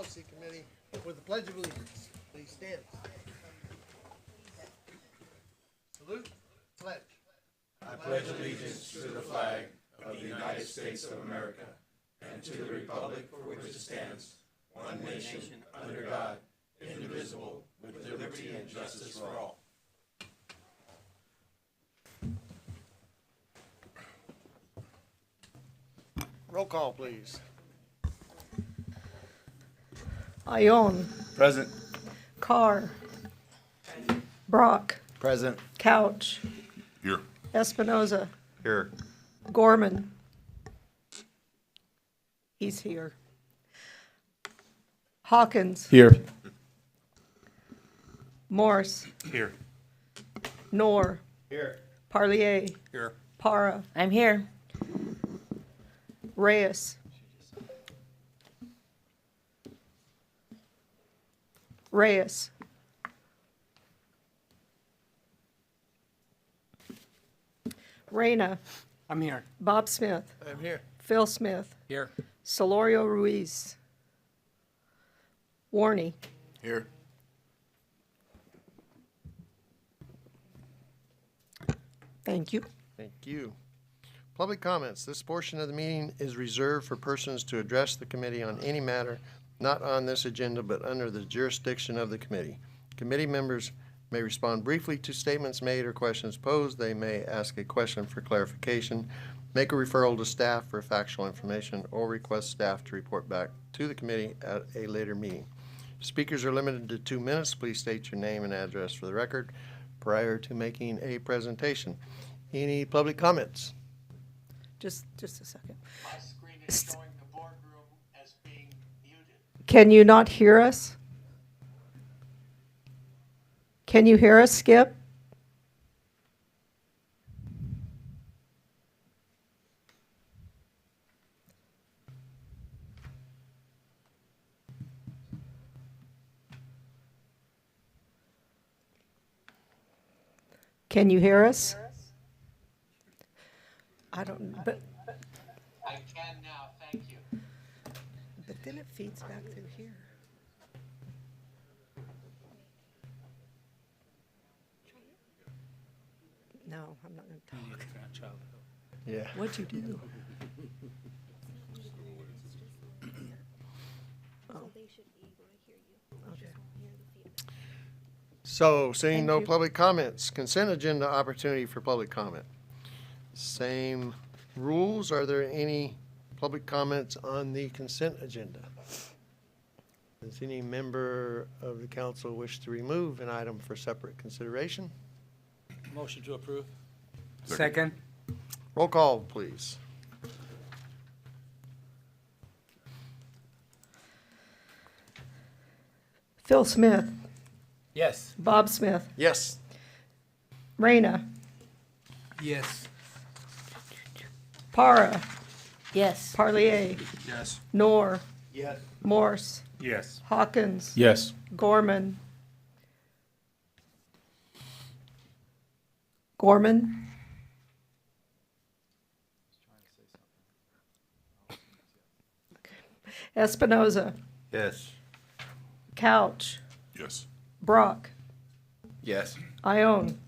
Policy Committee with the Pledge of Allegiance. Please stand. Salute. Pledge. I pledge allegiance to the flag of the United States of America and to the republic for which it stands, one nation, under God, indivisible, with liberty and justice for all. Roll call, please. Ione, Present. Carr, Brock, Present. Couch, Here. Espinoza, Here. Gorman. He's here. Hawkins, Here. Morse, Here. Knorr, Here. Parlier, Here. Para, I'm here. Reyes. Reyes. Reyna, I'm here. Bob Smith, I'm here. Phil Smith, Here. Solorio Ruiz, Warney. Here. Thank you. Thank you. Public comments. This portion of the meeting is reserved for persons to address the committee on any matter not on this agenda but under the jurisdiction of the committee. Committee members may respond briefly to statements made or questions posed. They may ask a question for clarification, make a referral to staff for factual information, or request staff to report back to the committee at a later meeting. Speakers are limited to 2 minutes. Please state your name and address for the record prior to making a presentation. Any public comments? Just a second. My screen is showing the boardroom as being muted. Can you not hear us? Can you hear us, Skip? Can you hear us? I don't, but I can now, thank you. then it feeds back through here. No, I'm not gonna talk. Yeah. What'd you do? So, seeing Thank no you. public comments, consent agenda opportunity for public comment. Same rules. Are there any public comments on the consent agenda? Does any member of the council wish to remove an item for separate consideration? Motion to approve. Second. Roll call, please. Phil Smith, Yes. Bob Smith, Yes. Reyna, Yes. Para, Yes. Parlier, Yes. Knorr, Yes. Morse, Yes. Hawkins, Yes. Gorman. Gorman? Espinoza, Yes. Couch, Yes. Brock, Yes. Ione.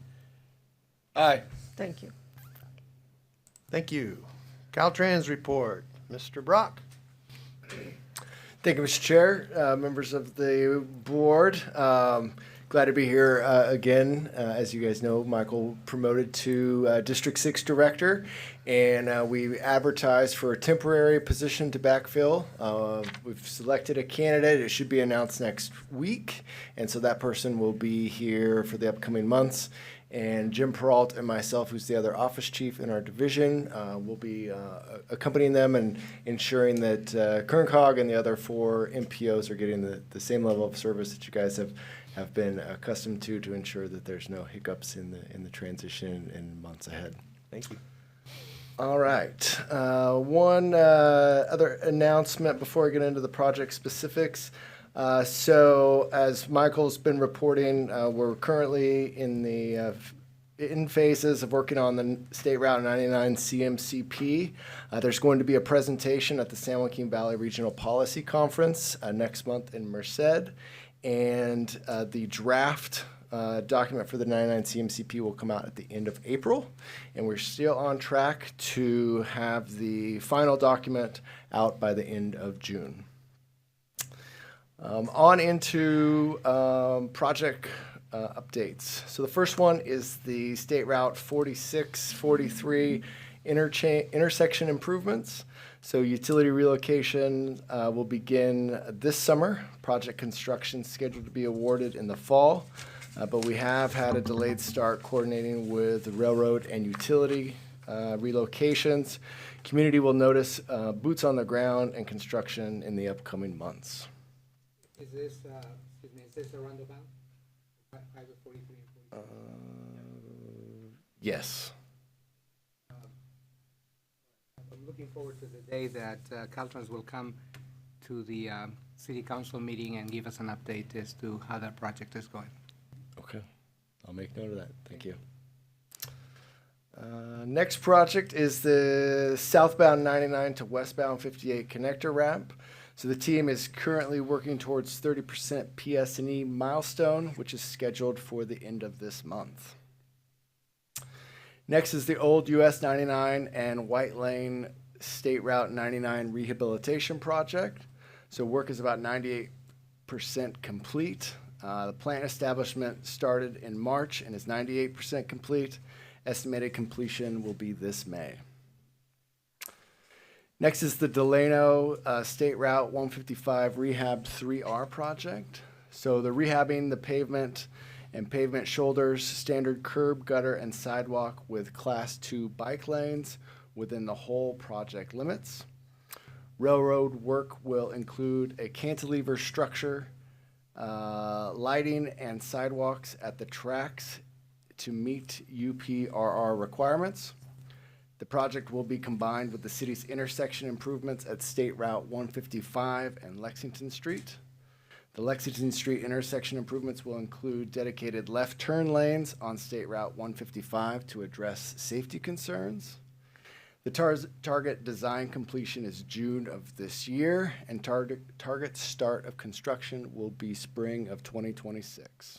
Aye. Thank you. Thank you. Caltrans report. Mr. Brock. Thank you, Mr. Chair, members of the board. Glad to be here again. As you guys know, Michael promoted to District 6 Director, and we advertised for a temporary position to backfill. We've selected a candidate. It should be announced next week, and so that person will be here for the upcoming months. And Jim Peralt and myself, who's the other office chief in our division, will be accompanying them and ensuring that Kern COG and the other 4 MPOs are getting the same level of service that you guys have been accustomed to ensure that there's no hiccups in the transition in months ahead. Thank you. All right. One other announcement before I get into the project specifics. So as Michael's been reporting, we're currently in phases of working on the State Route 99 CMCP. There's going to be a presentation at the San Joaquin Valley Regional Policy Conference next month in Merced, and the draft document for the 99 CMCP will come out at the end of April, and we're still on track to have the final document out by the end of June. On into project updates. So the first one is the State Route 4643 intersection improvements. So utility relocation will begin this summer. Project construction scheduled to be awarded in the fall, but we have had a delayed start coordinating with the railroad and utility relocations. Community will notice boots on the ground and construction in the upcoming months. Is this, is this a roundabout? Highway 43 and 44? Yes. I'm looking forward to the day that Caltrans will come to the city council meeting and give us an update as to how that project is going. Okay. I'll make note of that. Thank you. Next project is the southbound 99 to westbound 58 connector ramp. So the team is currently working towards 30% PS&E milestone, which is scheduled for the end of this month. Next is the old US 99 and White Lane State Route 99 rehabilitation project. So work is about 98% complete. The plant establishment started in March and is 98% complete. Estimated completion will be this May. Next is the Delano State Route 155 Rehab 3R project. So they're rehabbing the pavement and pavement shoulders, standard curb, gutter, and sidewalk with Class 2 bike lanes within the whole project limits. Railroad work will include a cantilever structure, lighting, and sidewalks at the tracks to meet UPRR requirements. The project will be combined with the city's intersection improvements at State Route 155 and Lexington Street. The Lexington Street intersection improvements will include dedicated left turn lanes on State Route 155 to address safety concerns. The target design completion is June of this year, and target start of construction will be spring of 2026.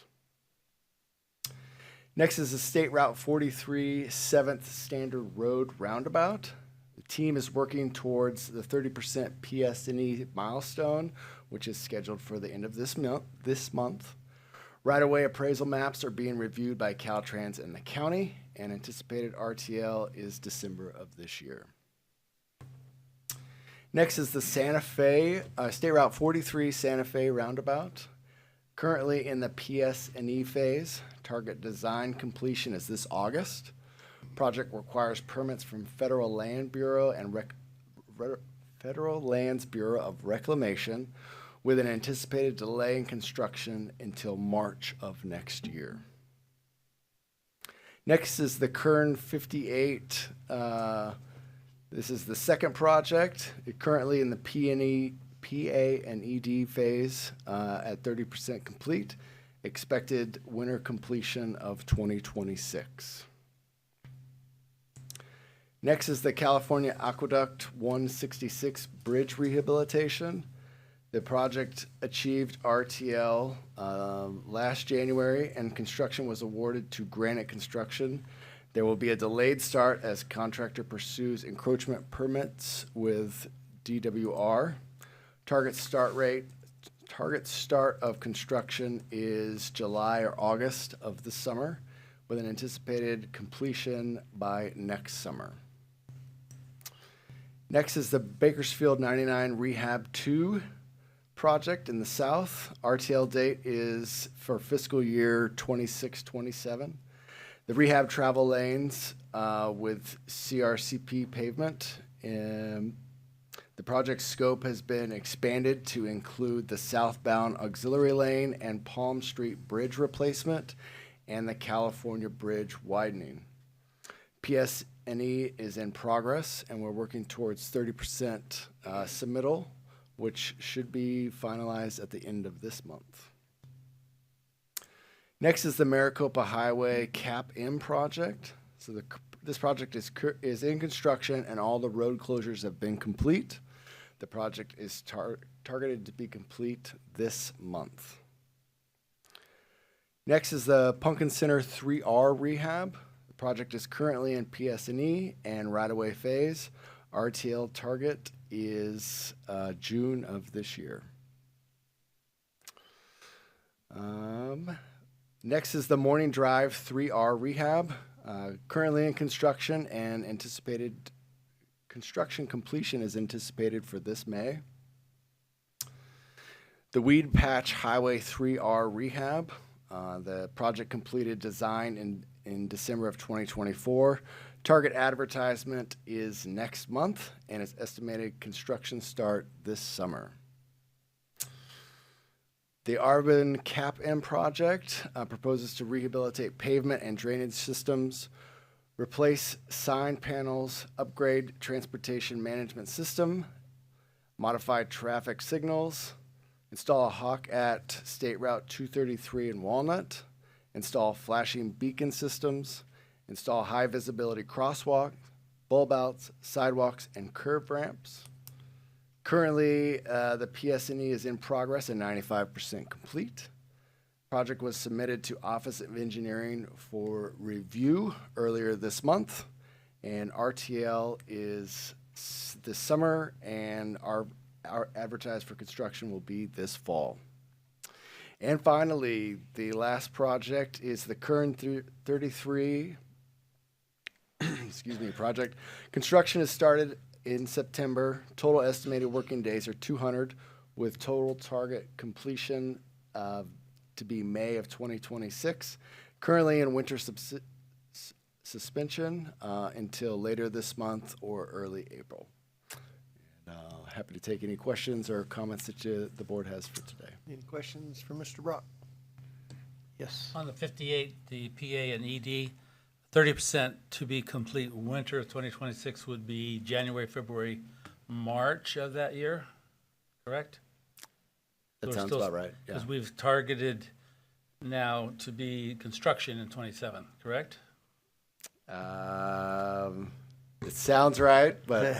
Next is the State Route 43 7th Standard Road Roundabout. The team is working towards the 30% PS&E milestone, which is scheduled for the end of this month. Right-of-way appraisal maps are being reviewed by Caltrans and the county, and anticipated RTL is December of this year. Next is the Santa Fe, State Route 43 Santa Fe Roundabout. Currently in the PS&E phase. Target design completion is this August. Project requires permits from Federal Land Bureau and Federal Lands Bureau of Reclamation, with an anticipated delay in construction until March of next year. Next is the Kern 58. This is the second project. It's currently in the PA and ED phase at 30% complete. Expected winter completion of 2026. Next is the California Aqueduct 166 bridge rehabilitation. The project achieved RTL last January, and construction was awarded to Granite Construction. There will be a delayed start as contractor pursues encroachment permits with DWR. Target start Target start of construction is July or August of this summer, with an anticipated completion by next summer. Next is the Bakersfield 99 Rehab 2 project in the south. RTL date is for fiscal year 26-27. The rehab travel lanes with CRCP pavement. The project scope has been expanded to include the southbound auxiliary lane and Palm Street Bridge replacement and the California Bridge widening. PS&E is in progress, and we're working towards 30% submittal, which should be finalized at the end of this month. Next is the Maricopa Highway Cap-M project. So this project is in construction, and all the road closures have been complete. The project is targeted to be complete this month. Next is the Pumpkin Center 3R rehab. The project is currently in PS&E and right-of-way phase. RTL target is June of this year. Next is the Morning Drive 3R rehab. Currently in construction, and anticipated construction completion is anticipated for this May. The Weed Patch Highway 3R rehab. The project completed design in December of 2024. Target advertisement is next month, and its estimated construction start this summer. The Arbin Cap-M project proposes to rehabilitate pavement and drainage systems, replace sign panels, upgrade transportation management system, modify traffic signals, install a hawk at State Route 233 in Walnut, install flashing beacon systems, install high visibility crosswalk, bulb outs, sidewalks, and curb ramps. Currently, the PS&E is in progress and 95% complete. Project was submitted to Office of Engineering for review earlier this month, and RTL is this summer, and our advertised for construction will be this fall. And finally, the last project is the Kern 33 project. Construction has started in September. Total estimated working days are 200, with total target completion to be May of 2026. Currently in winter suspension until later this month or early April. And, happy to take any questions or comments that the board has for today. Any questions for Mr. Brock? Yes. On the 58, the PA and ED, 30% to be complete winter of 2026 would be January, February, March of that year, correct? That sounds about right, yeah. Because we've targeted now to be construction in 27, correct? It sounds right, but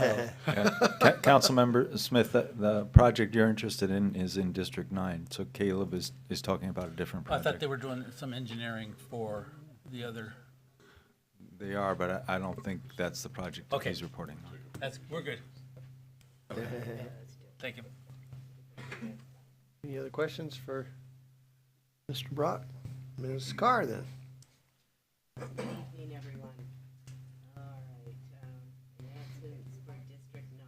Councilmember Smith, the project you're interested in is in District 9, so Caleb is talking about a different I project. thought they were doing some engineering for the other. They are, but I don't think that's the project that Okay. he's reporting on. We're good. Thank you. Any other questions for Mr. Brock? Ms. Carr, then. Good evening, everyone. All right, announcements for District 9.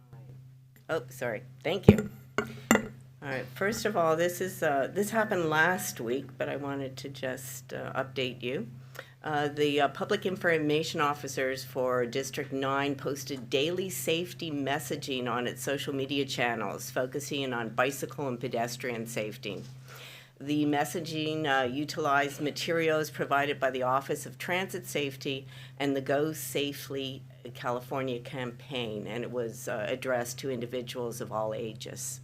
Oh, sorry, thank you. All right, first of all, this happened last week, but I wanted to just update you. The public information officers for District 9 posted daily safety messaging on its social media channels, focusing on bicycle and pedestrian safety. The messaging utilized materials provided by the Office of Transit Safety and the Go Safely California campaign, and it was addressed to individuals of all ages.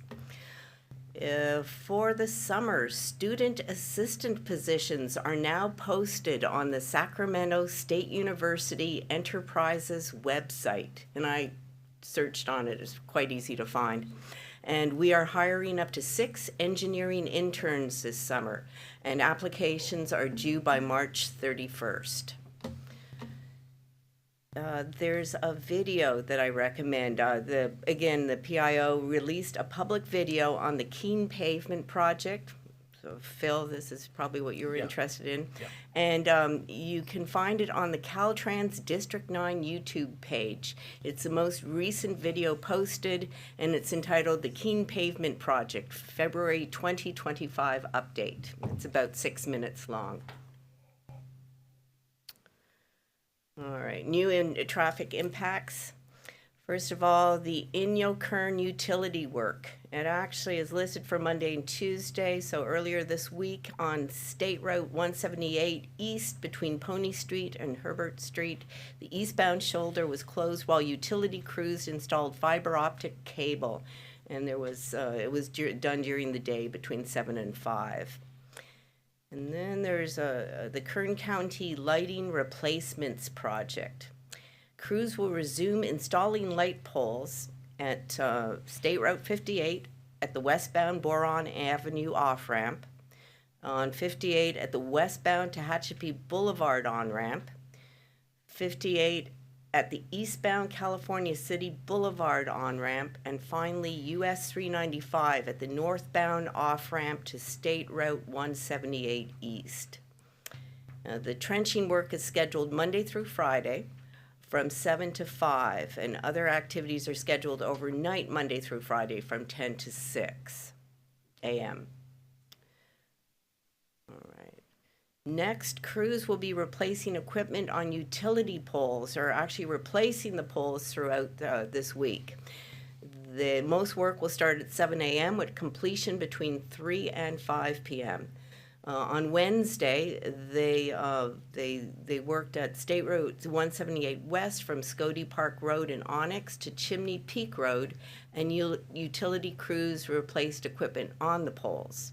For the summer, student assistant positions are now posted on the Sacramento State University Enterprises website, and I searched on it. It's quite easy to find. And we are hiring up to 6 engineering interns this summer, and applications are due by March 31st. there's a video that I recommend. The PIO released a public video on the Keene Pavement Project. So Phil, this is probably what you were interested in. Yeah. And you can find it on the Caltrans District 9 YouTube page. It's the most recent video posted, and it's entitled The Keene Pavement Project, February 2025 Update. It's about 6 minutes long. All right, new traffic impacts. First of all, the Kern utility work. It actually is listed for Monday and Tuesday, so earlier this week on State Route 178 East between Pony Street and Herbert Street, the eastbound shoulder was closed while utility crews installed fiber optic cable, and it was done during the day between 7 and 5. And then there's the Kern County Lighting Replacements Project. Crews will resume installing light poles at State Route 58 at the westbound Boron Avenue off-ramp, on 58 at the westbound Tehachapi Boulevard on-ramp, 58 at the eastbound California City Boulevard on-ramp, and finally US 395 at the northbound off-ramp to State Route 178 East. The trenching work is scheduled Monday through Friday from 7 to 5, and other activities are scheduled overnight Monday through Friday from 10 to 6 a.m. All right. Next, crews will be replacing equipment on utility poles, or actually replacing the poles throughout this week. The most work will start at 7 a.m. with completion between 3 and 5 p.m. On Wednesday, they worked at State Route 178 West from Scody Park Road in Onyx to Chimney Peak Road, and utility crews replaced equipment on the poles.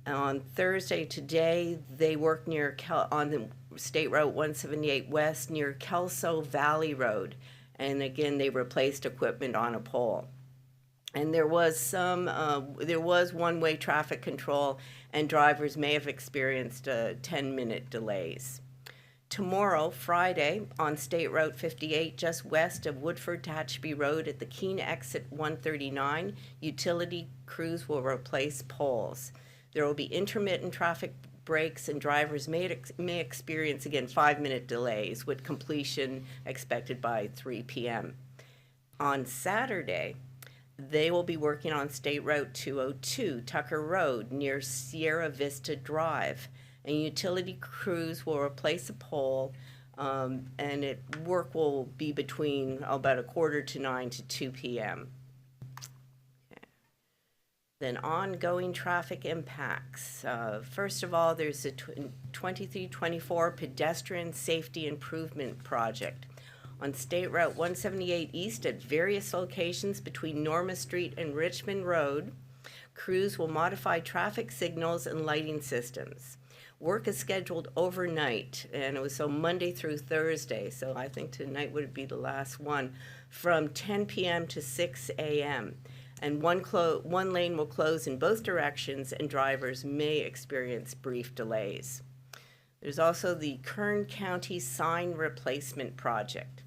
On Thursday, today, they worked on the State Route 178 West near Kelso Valley Road, and again, they replaced equipment on a pole. And there was one-way traffic control, and drivers may have experienced 10-minute delays. Tomorrow, Friday, on State Route 58, just west of Woodford-Tehachapi Road at the Keene exit 139, utility crews will replace poles. There will be intermittent traffic breaks, and drivers may experience, again, 5-minute delays, with completion expected by 3 p.m. On Saturday, they will be working on State Route 202, Tucker Road, near Sierra Vista Drive. And utility crews will replace a pole, and work will be between about 8:45 to 2 p.m. Okay. Then ongoing traffic impacts. First of all, there's a 2324 Pedestrian Safety Improvement Project on State Route 178 East at various locations between Norma Street and Richmond Road. Crews will modify traffic signals and lighting systems. Work is scheduled overnight, and it was so Monday through Thursday, so I think tonight would be the last one, from 10 p.m. to 6 a.m. And one lane will close in both directions, and drivers may experience brief delays. There's also the Kern County Sign Replacement Project.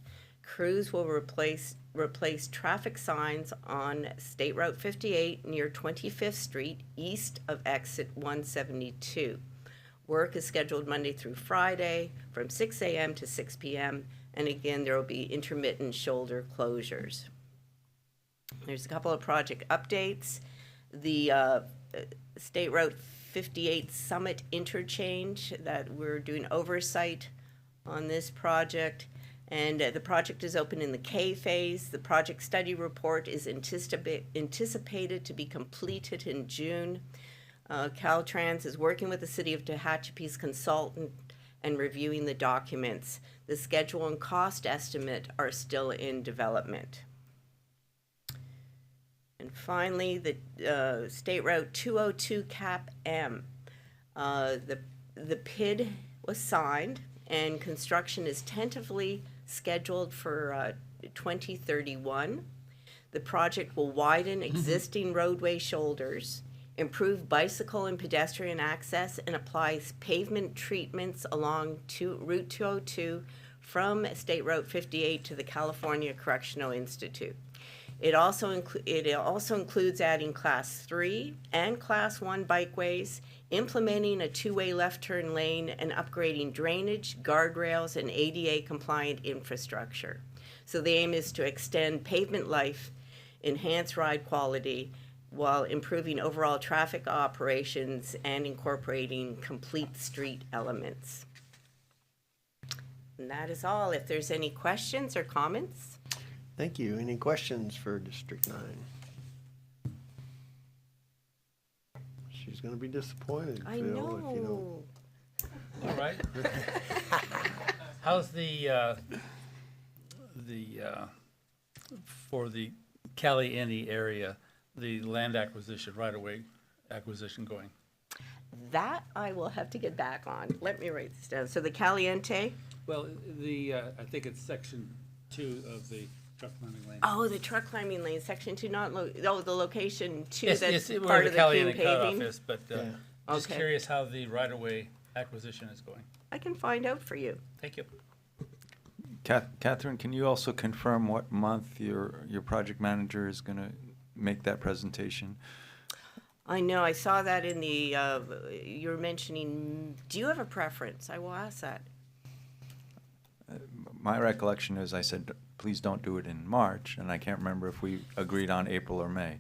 Crews will replace traffic signs on State Route 58 near 25th Street, east of exit 172. Work is scheduled Monday through Friday from 6 a.m. to 6 p.m. And again, there will be intermittent shoulder closures. There's a couple of project updates. The State Route 58 Summit Interchange, that we're doing oversight on this project. And the project is open in the K phase. The project study report is anticipated to be completed in June. Caltrans is working with the City of Tehachapi's consultant and reviewing the documents. The schedule and cost estimate are still in development. And finally, the State Route 202 Cap M. The PID was signed, and construction is tentatively scheduled for 2031. The project will widen existing roadway shoulders, improve bicycle and pedestrian access, and applies pavement treatments along Route 202 from State Route 58 to the California Correctional Institute. It also includes adding Class 3 and Class 1 bikeways, implementing a two-way left turn lane, and upgrading drainage, guardrails, and ADA-compliant infrastructure. So the aim is to extend pavement life, enhance ride quality, while improving overall traffic operations and incorporating complete street elements. And that is all. If there's any questions or comments? Thank you. Any questions for District 9? She's going to be disappointed, I Phil, if you know. All right. How's for the Cali area, the land acquisition, right-of-way acquisition going? That I will have to get back on. Let me write this down. So the Caliente, Well, I think it's section 2 of the truck climbing lane. oh, the truck climbing lane, section 2, the location 2, Yes, that's yes, where part the of the Cali King cutoff paving. is, but Yeah. just Okay. curious how the right-of-way acquisition is going. I can find out for you. Thank you. Catherine, can you also confirm what month your project manager is going to make that presentation? I know, I saw that in the, you're mentioning, do you have a preference? I will ask that. My recollection is I said, please don't do it in March, and I can't remember if we agreed on April or May.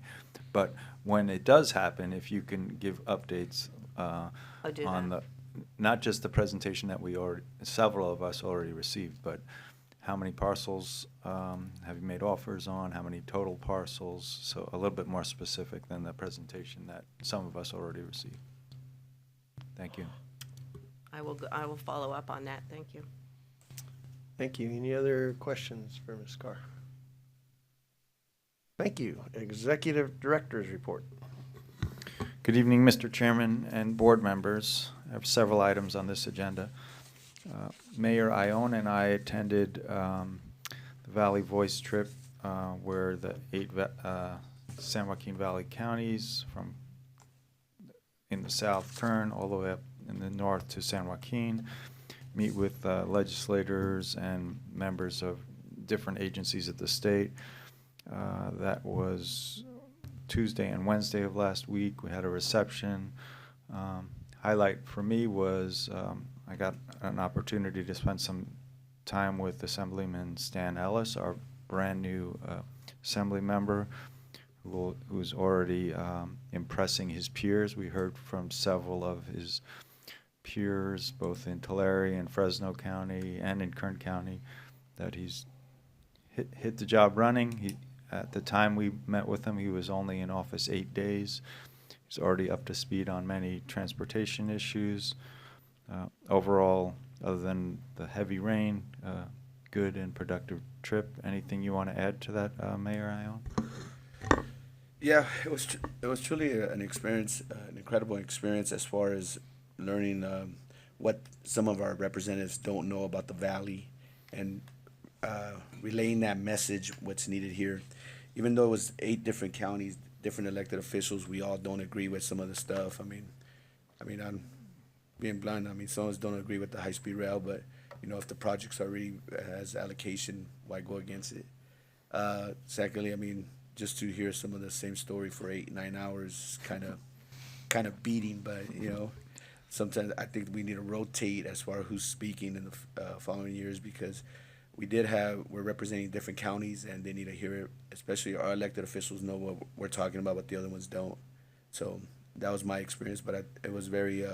But when it does happen, if you can give updates I'll do on that. not just the presentation that several of us already received, but how many parcels have you made offers on, how many total parcels, so a little bit more specific than the presentation that some of us already received. Thank you. I will follow up on that, thank you. Thank you. Any other questions for Ms. Carr? Thank you. Executive Director's Report. Good evening, Mr. Chairman and board members. I have several items on this agenda. Mayor Ione and I attended the Valley Voice trip where the 8 San Joaquin Valley counties from in the south Kern all the way up in the north to San Joaquin meet with legislators and members of different agencies at the state. That was Tuesday and Wednesday of last week. We had a reception. Highlight for me was I got an opportunity to spend some time with Assemblyman Stan Ellis, our brand new assembly member, who's already impressing his peers. We heard from several of his peers, both in Tulare and Fresno County and in Kern County, that he's hit the job running. At the time we met with him, he was only in office 8 days. He's already up to speed on many transportation issues. Overall, other than the heavy rain, good and productive trip. Anything you want to add to that, Mayor Ione? Yeah, it was truly an experience, an incredible experience as far as learning what some of our representatives don't know about the valley and relaying that message, what's needed here. Even though it was 8 different counties, different elected officials, we all don't agree with some of the stuff. I mean, I'm being blunt. I mean, some of us don't agree with the high-speed rail, but you know, if the project's already has allocation, why go against it? Secondly, I mean, just to hear some of the same story for 8-9 hours, kind of beating. But you know, sometimes I think we need to rotate as far as who's speaking in the following years, because we're representing different counties and they need to hear it, especially our elected officials know what we're talking about, but the other ones don't. So that was my experience, but it was very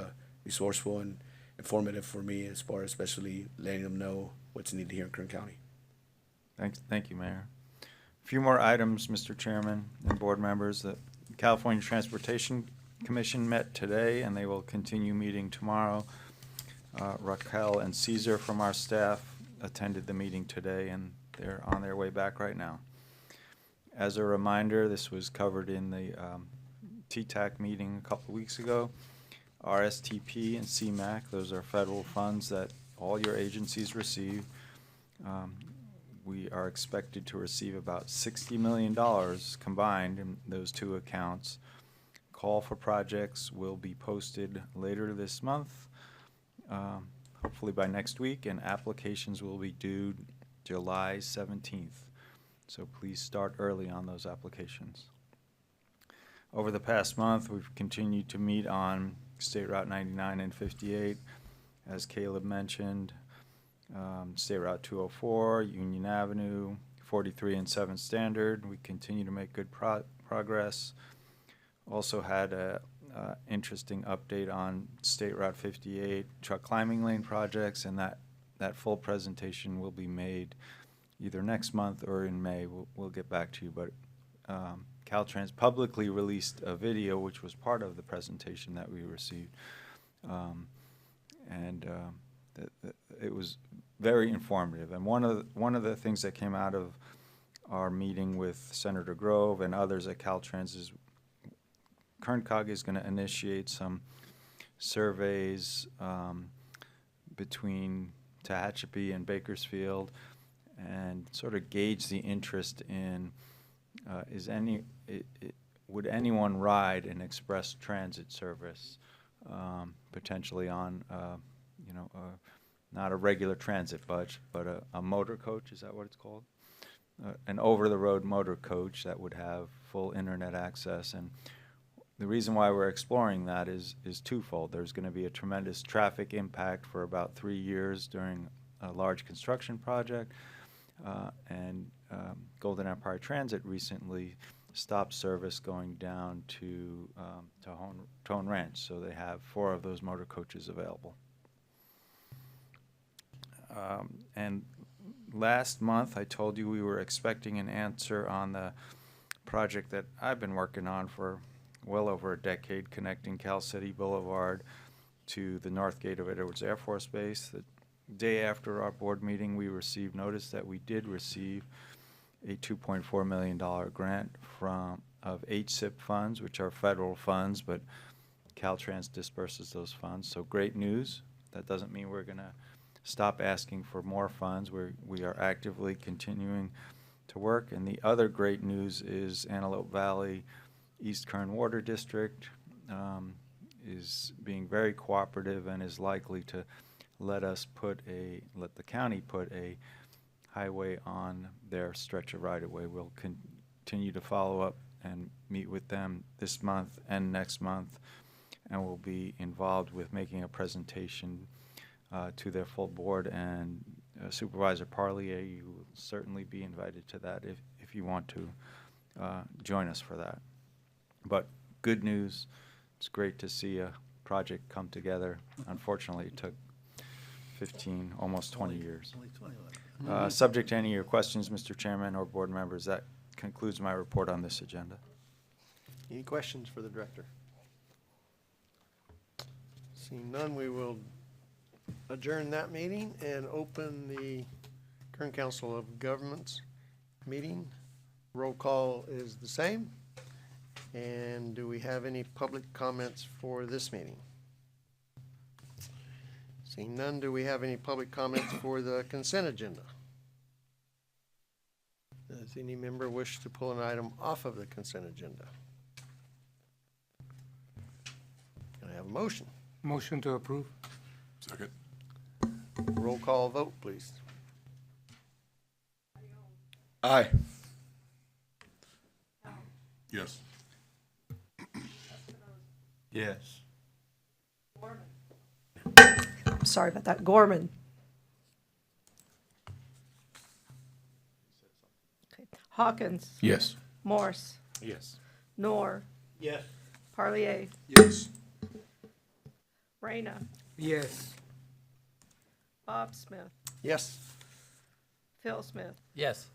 resourceful and informative for me as far as especially letting them know what's needed here in Kern County. Thank you, Mayor. A few more items, Mr. Chairman and board members. The California Transportation Commission met today and they will continue meeting tomorrow. Raquel and Caesar from our staff attended the meeting today and they're on their way back right now. As a reminder, this was covered in the TTAC meeting a couple weeks ago. RSTP and CMAQ, those are federal funds that all your agencies receive. We are expected to receive about $60 million combined in those two accounts. Call for projects will be posted later this month. hopefully by next week, and applications will be due July 17th. So please start early on those applications. Over the past month, we've continued to meet on State Route 99 and 58, as Caleb mentioned, State Route 204, Union Avenue, 43 and 7 Standard. We continue to make good progress. Also had a interesting update on State Route 58 truck climbing lane projects, and that full presentation will be made either next month or in May. We'll get back to you, but Caltrans publicly released a video which was part of the presentation that we received, it was very informative. And one of the things that came out of our meeting with Senator Grove and others at Caltrans is Kern COG is going to initiate some surveys between Tehachapi and Bakersfield and sort of gauge the interest in would anyone ride an express transit service, potentially on not a regular transit but a motor coach, is that what it's called? An over-the-road motor coach that would have full internet access. And the reason why we're exploring that is twofold. There's going to be a tremendous traffic impact for about 3 years during a large construction project, and Golden Empire Transit recently stopped service going down to Tone Ranch, so they have 4 of those motor coaches available. And last month I told you we were expecting an answer on the project that I've been working on for well over a decade, connecting Cal City Boulevard to the north gate of Edwards Air Force Base. The day after our board meeting, we received notice that we did receive a $2.4 million grant of HSIP funds, which are federal funds, but Caltrans disperses those funds. So great news. That doesn't mean we're going to stop asking for more funds. We are actively continuing to work. And the other great news is Antelope Valley East Kern Water District is being very cooperative and is likely to let the county put a highway on their stretch of right-of-way. We'll continue to follow up and meet with them this month and next month, and we'll be involved with making a presentation to their full board. And Supervisor Parlier, you will certainly be invited to that if you want to join us for that. But good news, it's great to see a project come together. Unfortunately, it took 15, almost 20 years. Only 20. Subject to any of your questions, Mr. Chairman or board members, that concludes my report on this agenda. Any questions for the director? Seeing none, we will adjourn that meeting and open the Kern Council of Governments meeting. Roll call is the same. And do we have any public comments for this meeting? Seeing none, do we have any public comments for the consent agenda? Does any member wish to pull an item off of the consent agenda? Can I have a motion? Motion to approve. Second. Roll call vote, please. Aye. Yes. Yes. Sorry about that. Gorman. Okay. Hawkins. Yes. Morse. Yes. Knorr. Yes. Parlier. Yes. Reyna. Yes. Bob Smith. Yes. Phil Smith. Yes.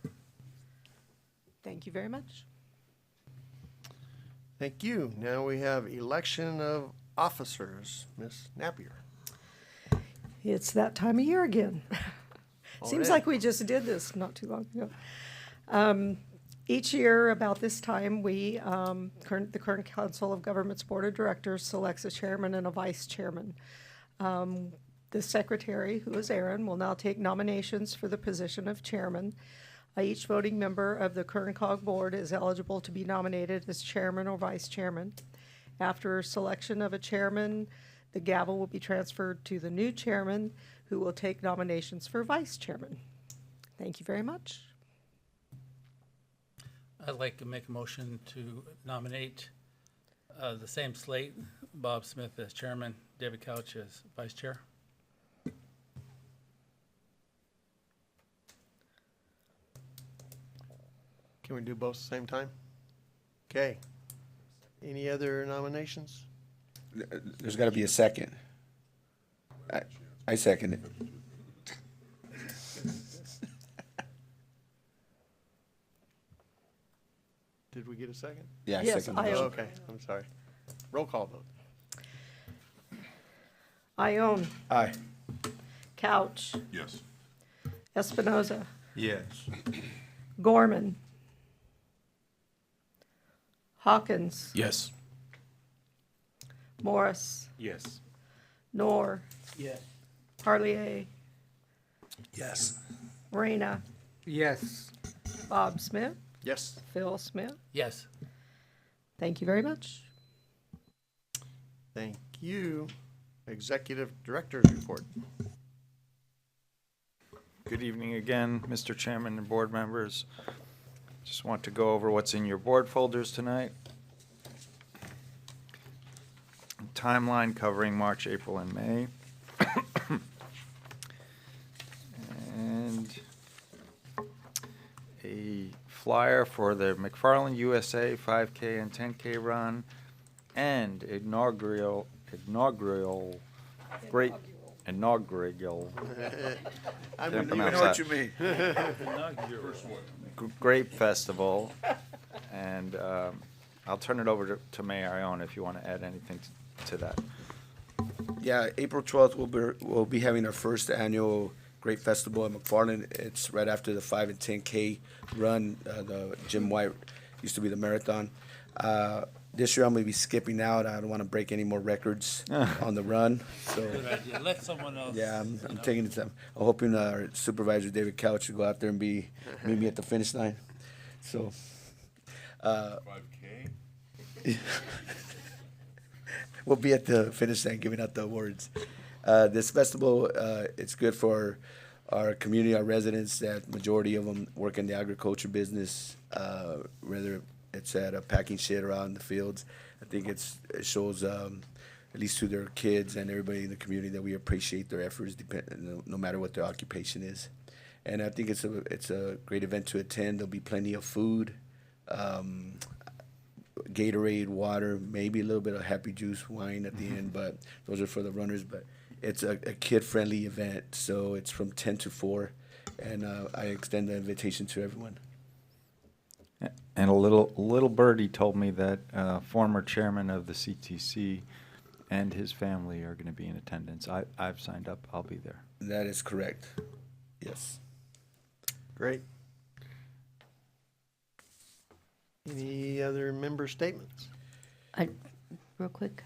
Thank you very much. Thank you. Now we have election of officers. Ms. Napier. It's that time of year again. Seems Already. like we just did this not too long ago. Each year about this time, the Kern Council of Governments Board of Directors selects a chairman and a vice chairman. The secretary, who is Aaron, will now take nominations for the position of chairman. Each voting member of the Kern COG board is eligible to be nominated as chairman or vice chairman. After selection of a chairman, the gavel will be transferred to the new chairman, who will take nominations for vice chairman. Thank you very much. I'd like to make a motion to nominate the same slate, Bob Smith as chairman, David Couch as vice chair. Can we do both at the same time? Okay. Any other nominations? There's got to be a second. I second it. Did we get a second? Yeah, I Yes, second the I motion. own. Okay, I'm sorry. Roll call vote. Ione, Aye. Couch, Yes. Espinoza, Yes. Gorman, Hawkins, Yes. Morris, Yes. Knorr, Yes. Harlier, Yes. Reyna, Yes. Bob Smith, Yes. Phil Smith. Yes. Thank you very much. Thank you. Executive Director's Report. Good evening again, Mr. Chairman and board members. Just want to go over what's in your board folders tonight. Timeline covering March, April, and May. And a flyer for the McFarland USA 5K and 10K run and inaugural great inaugural I Can't wouldn't even pronounce know what that. you mean. Grape Festival, and I'll turn it over to Mayor Ione if you want to add anything to that. Yeah, April 12th, we'll be having our first annual Great Festival at McFarland. It's right after the 5 and 10K run. The Jim White used to be the marathon. This year I'm going to be skipping out. I don't want to break any more records on the run. So Good idea. Let someone else. yeah, I'm taking it. I'm hoping our supervisor David Couch will go out there and meet me at the finish line. So 5K? we'll be at the finish line giving out the awards. This festival, it's good for our community, our residents. That majority of them work in the agriculture business, whether it's at a packing shed or out in the fields. I think it shows, at least to their kids and everybody in the community, that we appreciate their efforts, no matter what their occupation is. And I think it's a great event to attend. There'll be plenty of food, Gatorade, water, maybe a little bit of happy juice, wine at the end, but those are for the runners. But it's a kid-friendly event, so it's from 10 to 4, and I extend the invitation to everyone. And a little birdie told me that former chairman of the CTC and his family are going to be in attendance. I've signed up. I'll be there. That is correct. Yes. Great. Any other member statements? Real quick,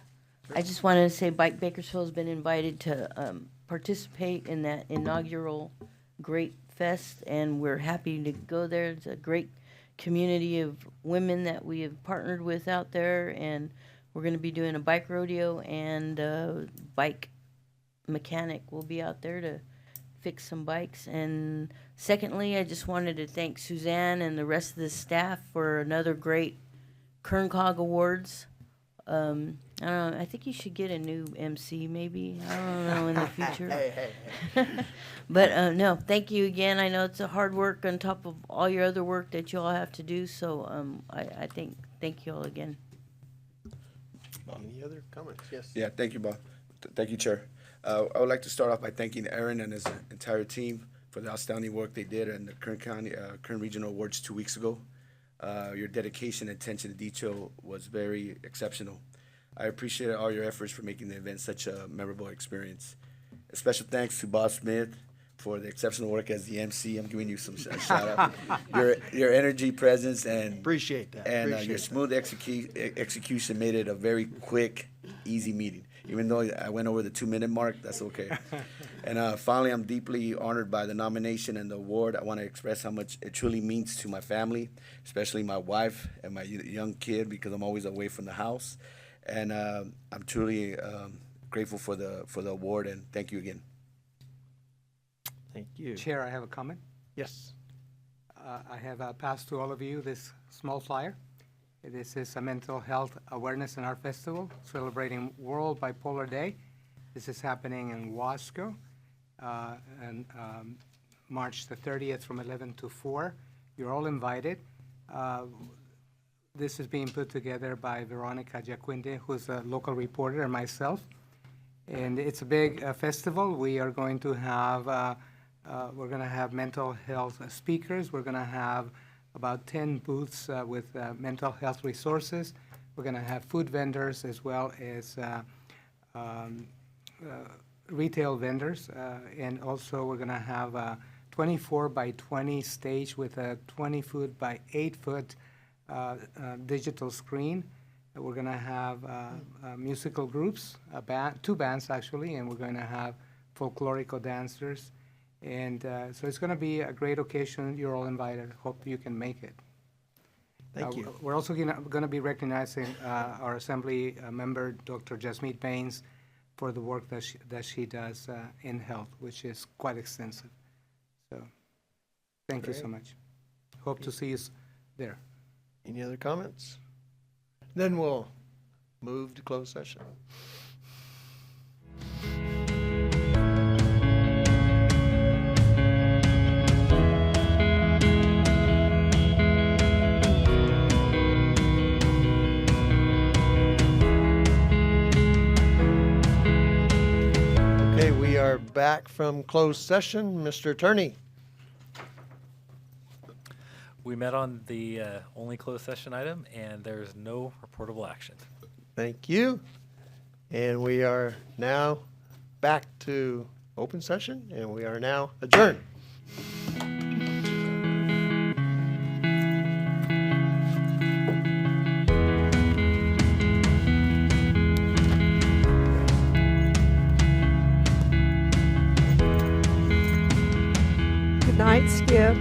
I just wanted to say Bakersfield has been invited to participate in that inaugural Great Fest, and we're happy to go there. It's a great community of women that we have partnered with out there, and we're going to be doing a bike rodeo, and bike mechanic will be out there to fix some bikes. And secondly, I just wanted to thank Suzanne and the rest of the staff for another great Kern COG Awards. I don't know, I think you should get a new MC maybe. I don't know, in the future. Hey. But no, thank you again. I know it's a hard work on top of all your other work that you all have to do. So I thank you all again. Any other comments? Yes. Yeah, thank you, Bob. Thank you, Chair. I would like to start off by thanking Aaron and his entire team for the outstanding work they did in the Kern Regional Awards 2 weeks ago. Your dedication and attention to detail was very exceptional. I appreciate all your efforts for making the event such a memorable experience. A special thanks to Bob Smith for the exceptional work as the MC. I'm giving you some shout out. Your energy, presence, and Appreciate that. and Appreciate your that. smooth execution made it a very quick, easy meeting. Even though I went over the 2-minute mark, that's okay. And finally, I'm deeply honored by the nomination and the award. I want to express how much it truly means to my family, especially my wife and my young kid, because I'm always away from the house. And I'm truly grateful for the award, and thank you again. Thank you. Chair, I have a comment. Yes. I have passed to all of you this small flyer. This is a mental health awareness and art festival celebrating World Bipolar Day. This is happening in Wasco, and March the 30th from 11 to 4. You're all invited. This is being put together by Veronica Giaquinde, who's a local reporter, and myself. And it's a big festival. We are going to have mental health speakers. We're going to have about 10 booths with mental health resources. We're going to have food vendors as well as retail vendors. And also we're going to have a 24 by 20 stage with a 20 foot by 8 foot digital screen. We're going to have musical groups, two bands actually, and we're going to have folklorico dancers. And so it's going to be a great occasion. You're all invited. Hope you can make it. Thank you. We're also going to be recognizing our Assembly member, Dr. Jasmeet Baines, for the work that she does in health, which is quite extensive. So thank you so much. Hope to see you there. Any other comments? Then we'll move to closed session. Okay, we are back from closed session. Mr. Attorney. We met on the only closed session item, and there's no reportable action. Thank you. And we are now back to open session, and we are now adjourned. Good night, Skip.